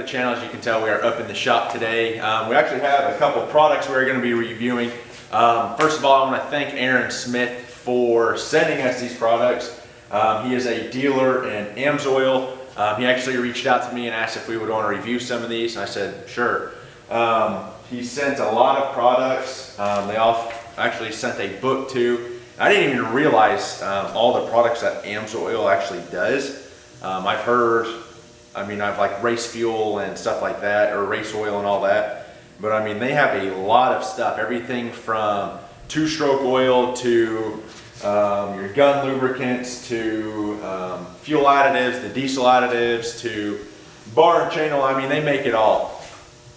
the channel. As you can tell, we are up in the shop today. We actually have a couple products we're going to be reviewing. First of all, I want to thank Aaron Smith for sending us these products. He is a dealer in AMSOIL. He actually reached out to me and asked if we would want to review some of these. I said, sure. He sent a lot of products. They all actually sent a book too. I didn't even realize all the products that AMSOIL actually does. I've heard, I've like race fuel and stuff like that, or race oil and all that. But I mean, they have a lot of stuff, everything from two-stroke oil to your gun lubricants to fuel additives, the diesel additives to bar and chain oil. I mean, they make it all.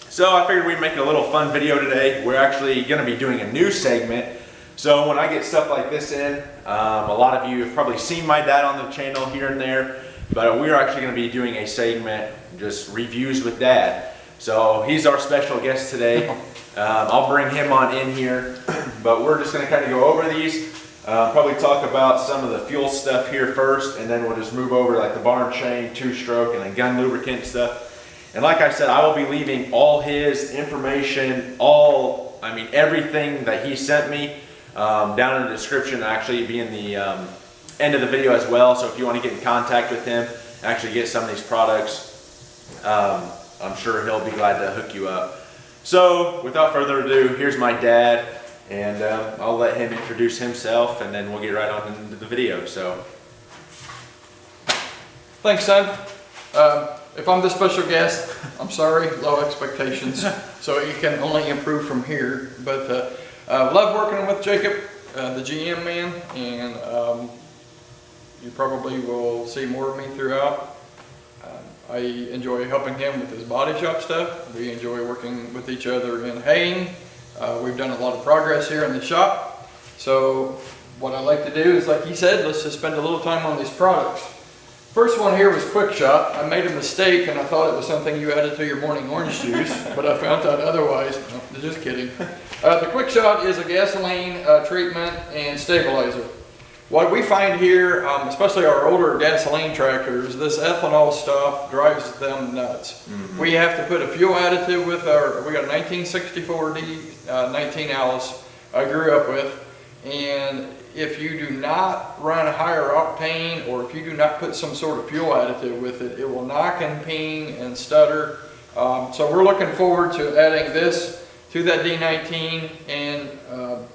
So I figured we'd make a little fun video today. We're actually going to be doing a new segment. So when I get stuff like this in, a lot of you have probably seen my dad on the channel here and there, but we're actually going to be doing a segment, just reviews with dad. So he's our special guest today. I'll bring him on in here, but we're just going to kind of go over these. Probably talk about some of the fuel stuff here first, and then we'll just move over like the bar and chain, two-stroke, and then gun lubricant stuff. And like I said, I will be leaving all his information, everything that he sent me down in the description, actually be in the end of the video as well. So if you want to get in contact with him, actually get some of these products, I'm sure he'll be glad to hook you up. So without further ado, here's my dad, and I'll let him introduce himself, and then we'll get right on into the video. So, thanks, son. If I'm the special guest, I'm sorry, low expectations. So you can only improve from here. But love working with Jacob, the GM man, and you probably will see more of me throughout. I enjoy helping him with his body shop stuff. We enjoy working with each other in haying. We've done a lot of progress here in the shop. So what I like to do is, like he said, let's just spend a little time on these products. First one here was Quick Shot. I made a mistake and I thought it was something you added to your morning orange juice, but I found out otherwise. No, just kidding. The Quick Shot is a gasoline treatment and stabilizer. What we find here, especially our older gasoline tractors, this ethanol stuff drives them nuts. Mm-hmm. We have to put a fuel additive with we got a 1964 D19 Alice I grew up with, and if you do not run a higher octane, or if you do not put some sort of fuel additive with it, it will knock and ping and stutter. So we're looking forward to adding this to that D19 and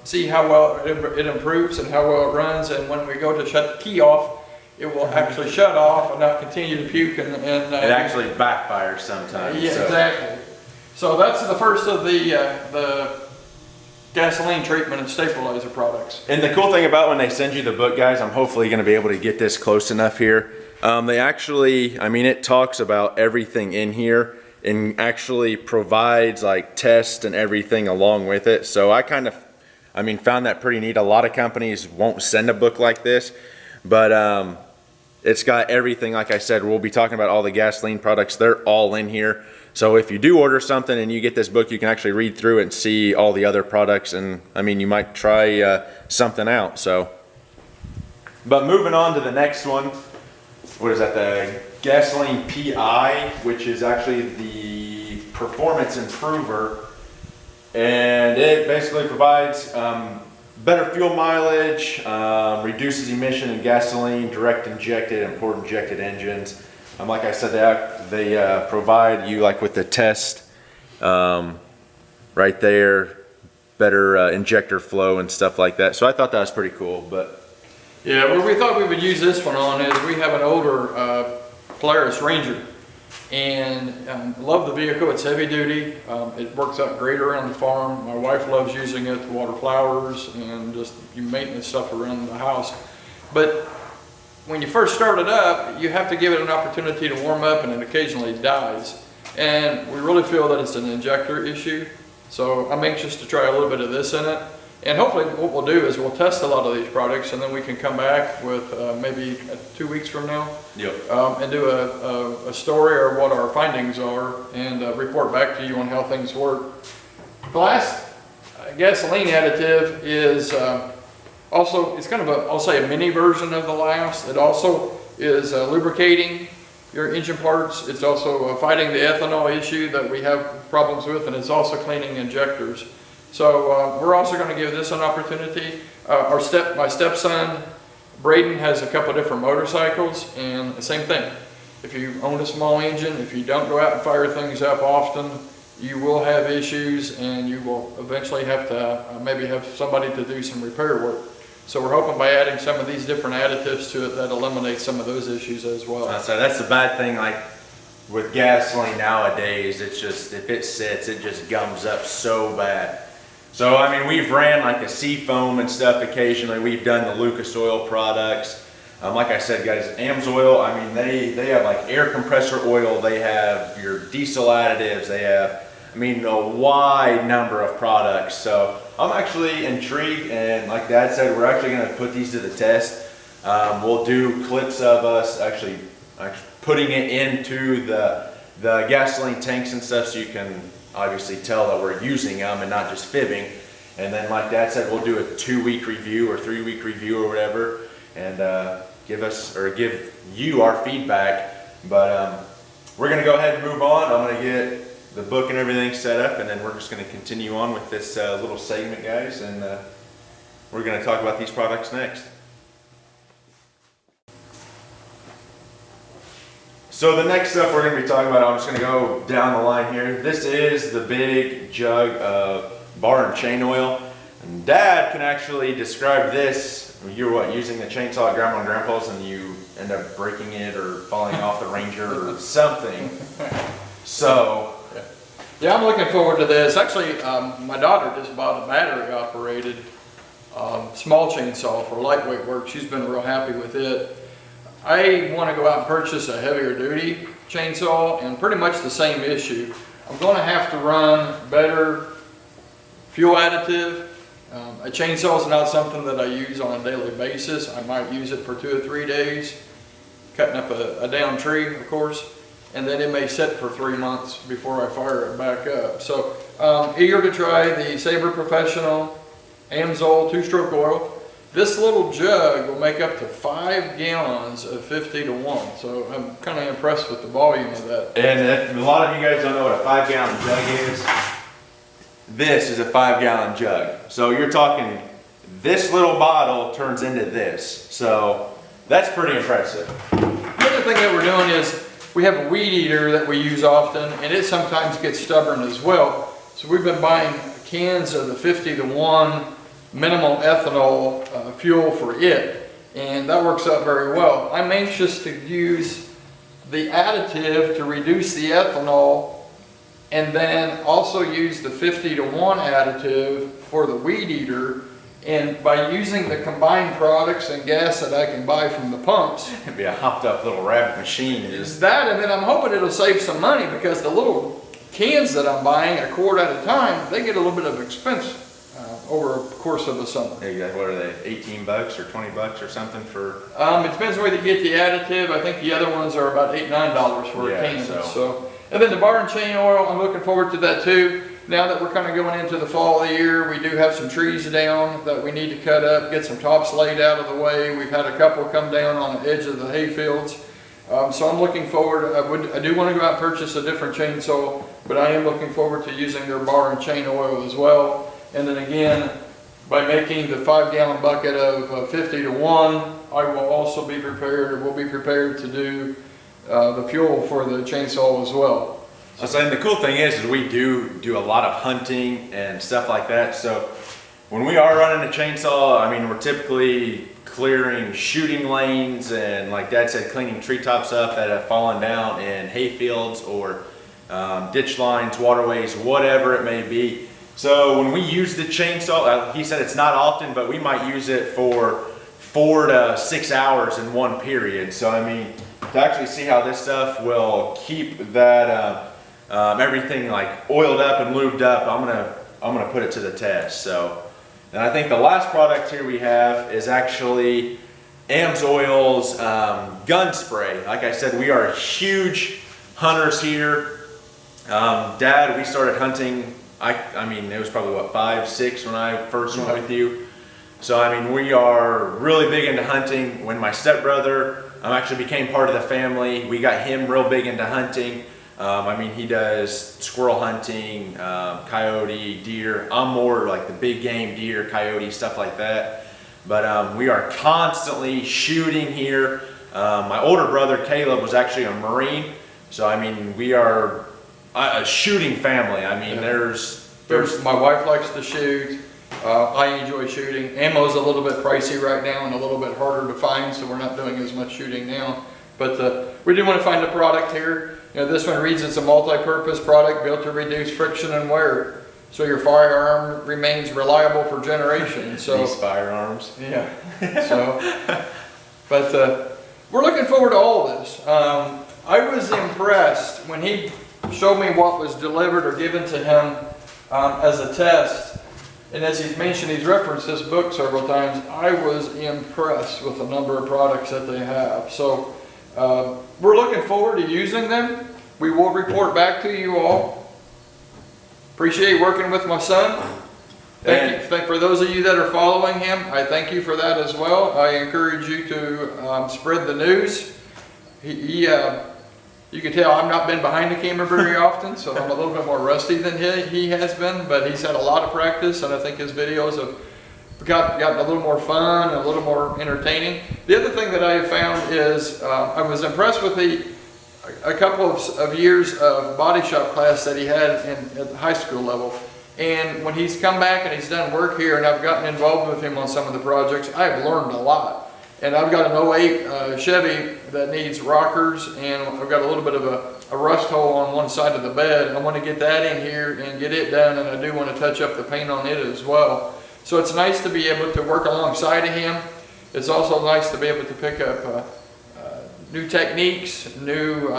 see how well it improves and how well it runs. And when we go to shut the key off, it will actually shut off and not continue to puke. And it actually backfires sometimes. Yeah, so. Exactly. So that's the first of the gasoline treatment and stabilizer products. And the cool thing about when they send you the book, guys, I'm hopefully going to be able to get this close enough here. They actually, it talks about everything in here and actually provides like tests and everything along with it. So I kind of, found that pretty neat. A lot of companies won't send a book like this, but it's got everything. Like I said, we'll be talking about all the gasoline products. They're all in here. So if you do order something and you get this book, you can actually read through it and see all the other products, and you might try something out. So, but moving on to the next one, what is that? The gasoline PI, which is actually the performance improver, and it basically provides better fuel mileage, reduces emission in gasoline, direct injected and port injected engines. Like I said, they provide you like with the test right there, better injector flow and stuff like that. So I thought that was pretty cool. But yeah, what we thought we would use this one on is we have an older Polaris Ranger, and love the vehicle. It's heavy duty. It works out great around the farm. My wife loves using it to water flowers and just maintenance stuff around the house. But when you first start it up, you have to give it an opportunity to warm up, and it occasionally dies. And we really feel that it's an injector issue. So I'm anxious to try a little bit of this in it. And hopefully what we'll do is we'll test a lot of these products, and then we can come back with maybe 2 weeks from now. Yep. And do a story or what our findings are, and report back to you on how things work. The last gasoline additive is also, it's kind of I'll say a mini version of the last. It also is lubricating. your engine parts. It's also fighting the ethanol issue that we have problems with, and it's also cleaning injectors. So we're also going to give this an opportunity. My stepson, Braden, has a couple different motorcycles, and the same thing. If you own a small engine, if you don't go out and fire things up often, you will have issues, and you will eventually have to maybe have somebody to do some repair work. So we're hoping by adding some of these different additives to it that eliminates some of those issues as well. So that's the bad thing, like with gasoline nowadays, it's just, if it sits, it just gums up so bad. So I mean, we've ran like the sea foam and stuff occasionally. We've done the Lucas oil products. Like I said, guys, AMSOIL, I mean, they have like air compressor oil, they have your diesel additives, they have, I mean, a wide number of products. So I'm actually intrigued, and like Dad said, we're actually going to put these to the test. We'll do clips of us actually putting it into the gasoline tanks and stuff, so you can obviously tell that we're using them and not just fibbing. And then like Dad said, we'll do a 2-week review or 3-week review or whatever, and give you our feedback. But we're going to go ahead and move on. I'm going to get the book and everything set up, and then we're just going to continue on with this little segment, guys, and we're going to talk about these products next. So the next stuff we're going to be talking about, I'm just going to go down the line here. This is the big jug of bar and chain oil. And Dad can actually describe this. You're using the chainsaw at Grandma and Grandpa's, and you end up breaking it or falling off the Ranger or something. So yeah, I'm looking forward to this. Actually, my daughter just bought a battery operated small chainsaw for lightweight work. She's been real happy with it. I want to go out and purchase a heavier duty chainsaw, and pretty much the same issue. I'm going to have to run better fuel additive. A chainsaw is not something that I use on a daily basis. I might use it for 2 or 3 days, cutting up a down tree, of course, and then it may sit for 3 months before I fire it back up. So eager to try the Sabre Professional AMSOIL 2-stroke oil. This little jug will make up to 5 gallons of 50 to 1. So I'm kind of impressed with the volume of that. And if a lot of you guys don't know what a 5-gallon jug is, this is a 5-gallon jug. So you're talking, this little bottle turns into this. So that's pretty impressive. The other thing that we're doing is we have a weed eater that we use often, and it sometimes gets stubborn as well. So we've been buying cans of the 50 to 1 minimal ethanol fuel for it, and that works out very well. I'm anxious to use the additive to reduce the ethanol, and then also use the 50 to 1 additive for the weed eater. And by using the combined products and gas that I can buy from the pumps, It'd be a hopped up little rabbit machine. is that, and then I'm hoping it'll save some money, because the little cans that I'm buying, a quart at a time, they get a little bit of expense over the course of the summer. What are they, 18 bucks or 20 bucks or something for? It depends where you get the additive. I think the other ones are about $8, $9 for a can. So, and then the bar and chain oil, I'm looking forward to that too. Now that we're kind of going into the fall of the year, we do have some trees down that we need to cut up, get some tops laid out of the way. We've had a couple come down on the edge of the hay fields. So I'm looking forward. I do want to go out and purchase a different chainsaw, but I am looking forward to using their bar and chain oil as well. And then again, by making the 5-gallon bucket of 50 to 1, I will also be prepared, or will be prepared to do the fuel for the chainsaw as well. So, and the cool thing is we do a lot of hunting and stuff like that. So when we are running a chainsaw, I mean, we're typically clearing shooting lanes and, like Dad said, cleaning treetops up that have fallen down in hay fields or ditch lines, waterways, whatever it may be. So when we use the chainsaw, he said it's not often, but we might use it for 4 to 6 hours in one period. So I mean, to actually see how this stuff will keep that everything like oiled up and lubed up, I'm gonna put it to the test. So, and I think the last product here we have is actually AMSOIL's gun spray. Like I said, we are huge hunters here. Dad, we started hunting. I mean, it was probably what, 5, 6 when I first went with you. So I mean, we are really big into hunting. When my stepbrother actually became part of the family. We got him real big into hunting. I mean, he does squirrel hunting, coyote, deer. I'm more like the big game, deer, coyote, stuff like that. But we are constantly shooting here. My older brother, Caleb, was actually a Marine. So, I mean, we are a shooting family. I mean, my wife likes to shoot. I enjoy shooting. Ammo's a little bit pricey right now and a little bit harder to find, so we're not doing as much shooting now. But we do want to find a product here. You know, this one reads it's a multi-purpose product built to reduce friction and wear, so your firearm remains reliable for generations. So these firearms. Yeah. So, but we're looking forward to all of this. I was impressed when he showed me what was delivered or given to him as a test. And as he's mentioned, he's referenced this book several times. I was impressed with the number of products that they have. So we're looking forward to using them. We will report back to you all. Appreciate working with my son. For those of you that are following him, I thank you for that as well. I encourage you to spread the news. You can tell I've not been behind the camera very often, so I'm a little bit more rusty than he has been, but he's had a lot of practice, and I think his videos have gotten a little more fun and a little more entertaining. The other thing that I have found is I was impressed with a couple of years of body shop class that he had at the high school level. And when he's come back and he's done work here and I've gotten involved with him on some of the projects, I've learned a lot. And I've got an 08 Chevy that needs rockers, and I've got a little bit of a rust hole on one side of the bed. I want to get that in here and get it done, and I do want to touch up the paint on it as well. So it's nice to be able to work alongside of him. It's also nice to be able to pick up new techniques, new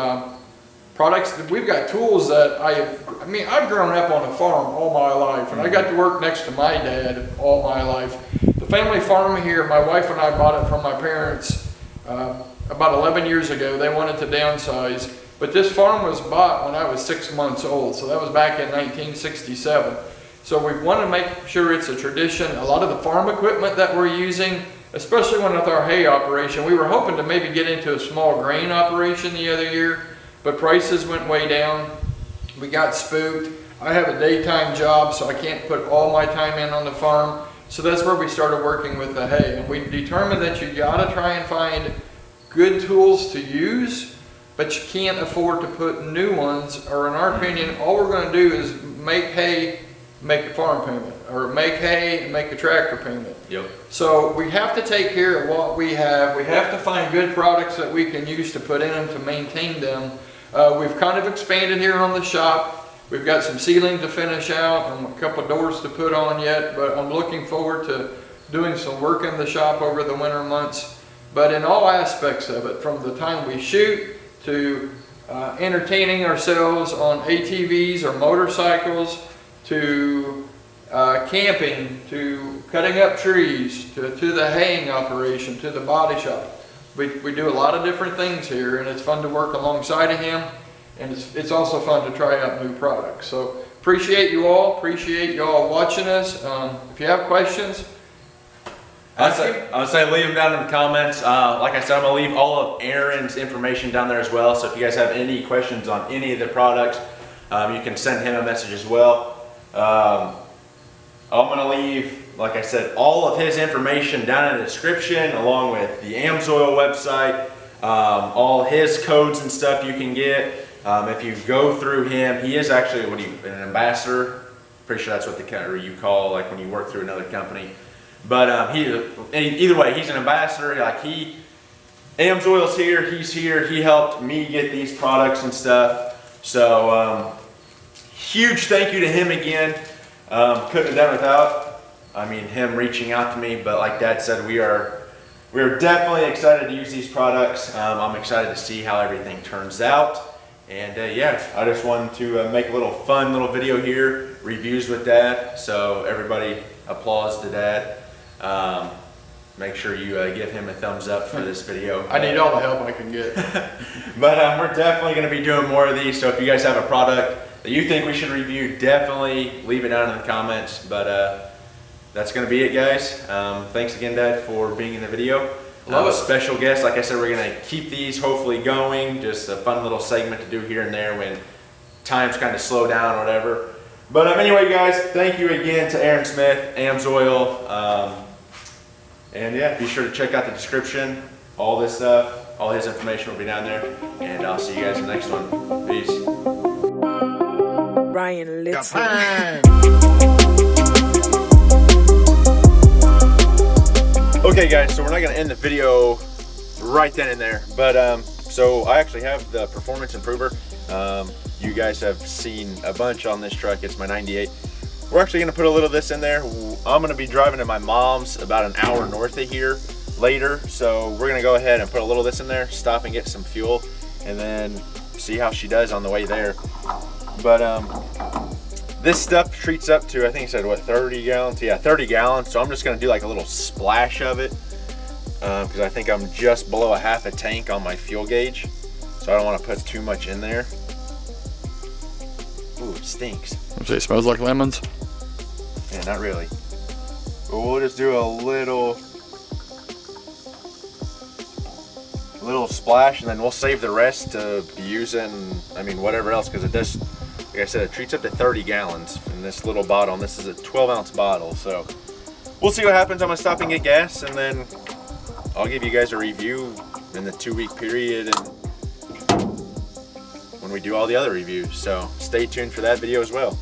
products. We've got tools that I've grown up on a farm all my life, and I got to work next to my dad all my life. The family farm here, my wife and I bought it from my parents about 11 years ago. They wanted to downsize, but this farm was bought when I was 6 months old, so that was back in 1967. So we want to make sure it's a tradition. A lot of the farm equipment that we're using, especially when with our hay operation, we were hoping to maybe get into a small grain operation the other year, but prices went way down. We got spooked. I have a daytime job, so I can't put all my time in on the farm. So that's where we started working with the hay. And we determined that you gotta try and find good tools to use, but you can't afford to put new ones, or in our opinion, all we're gonna do is make hay, make a farm payment, or make hay and make a tractor payment. Yep. So we have to take care of what we have. We have to find good products that we can use to put in them to maintain them. We've kind of expanded here on the shop. We've got some ceiling to finish out and a couple of doors to put on yet, but I'm looking forward to doing some work in the shop over the winter months. But in all aspects of it, from the time we shoot to entertaining ourselves on ATVs or motorcycles, to camping, to cutting up trees, to the haying operation, to the body shop. We do a lot of different things here, and it's fun to work alongside of him. And it's also fun to try out new products. So appreciate you all watching us. If you have questions, I would say leave them down in the comments. Like I said, I'm going to leave all of Aaron's information down there as well. So if you guys have any questions on any of the products, you can send him a message as well. I'm going to leave, like I said, all of his information down in the description, along with the AMSOIL website, all his codes and stuff you can get. If you go through him, he is actually an ambassador. Pretty sure that's what you call like when you work through another company. But either way, he's an ambassador. Like AMSOIL's here. He's here. He helped me get these products and stuff. So huge thank you to him again. Couldn't have done without. Him reaching out to me. But like Dad said, we are definitely excited to use these products. I'm excited to see how everything turns out. And yeah, I just wanted to make a little fun little video here, reviews with Dad. So everybody applause to Dad. Make sure you give him a thumbs up for this video. I need all the help I can get. But we're definitely going to be doing more of these. So if you guys have a product that you think we should review, definitely leave it down in the comments. But that's going to be it, guys. Thanks again, Dad, for being in the video. Love A it. special guest. Like I said, we're gonna keep these hopefully going. Just a fun little segment to do here and there when times kind of slow down or whatever. But anyway, guys, thank you again to Aaron Smith, AMSOIL. And yeah, be sure to check out the description. All this stuff, all his information will be down there. And I'll see you guys in the next one. Peace. Ryan Little. Okay guys, so we're not gonna end the video right then and there, but so I actually have the performance improver. You guys have seen a bunch on this truck. It's my 98. We're actually gonna put a little of this in there. I'm gonna be driving to my mom's about an hour north of here later, so we're gonna go ahead and put a little of this in there, stop and get some fuel, and then see how she does on the way there. But this stuff treats up to, I think it said what, 30 gallons? Yeah, 30 gallons. So I'm just gonna do like a little splash of it because I think I'm just below a half a tank on my fuel gauge. So I don't want to put too much in there. Ooh, it stinks. It smells like lemons. Yeah, not really. But we'll just do a little splash, and then we'll save the rest to be using, I mean, whatever else, because it does, like I said, it treats up to 30 gallons in this little bottle, and this is a 12-ounce bottle. So we'll see what happens. I'm gonna stop and get gas, and then I'll give you guys a review in the 2-week period and when we do all the other reviews. So stay tuned for that video as well.